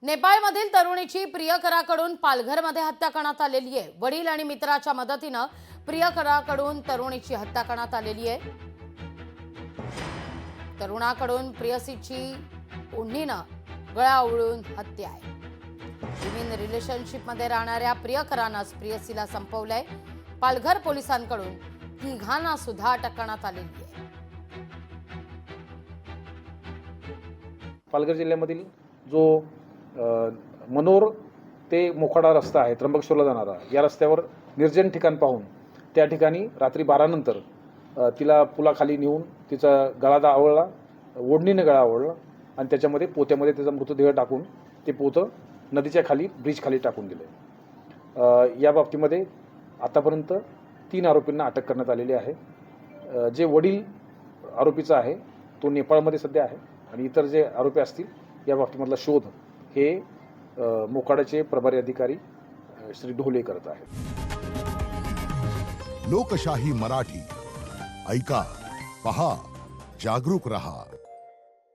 नेपाळमधील तरुणीची प्रियकराकडून पालघरमध्ये हत्या करण्यात आलेली आहे। वडील आणि मित्राच्या मदतीने प्रियकराकडून तरुणीची हत्या करण्यात आलेली आहे। तरुणाकडून प्रियसीची ओढणीने गळा आवळून हत्या आहे। लिव्ह इन रिलेशनशिपमध्ये राहणाऱ्या प्रियकरानंच प्रियसीला संपवलंय। पालघर पोलिसांकडून तिघांना सुद्धा अटक करण्यात आलेली आहे। पालघर जिल्ह्यामधील जो मनोर ते मोखाडा रस्ता आहे, त्र्यंबकेश्वरला जाणारा, या रस्त्यावर निर्जन ठिकाण पाहून त्या ठिकाणी रात्री 12 नंतर तिला पुलाखाली नेऊन तिचा गळा आवळला, ओढणीने गळा आवळला आणि त्याच्यामध्ये पोत्यामध्ये त्याचा मृतदेह टाकून ते पोतं नदीच्या खाली ब्रिज खाली टाकून दिले। या बाबतीमध्ये आतापर्यंत 3 आरोपींना अटक करण्यात आलेली आहे। जे वडील आरोपीचा आहे तो नेपाळमध्ये सध्या आहे आणि इतर जे आरोपी असतील या बाबतीमधला शोध हे मोखाड्याचे प्रभारी अधिकारी श्री ढोले करत आहेत। लोकशाही मराठी ऐका, पहा, जागरूक रहा।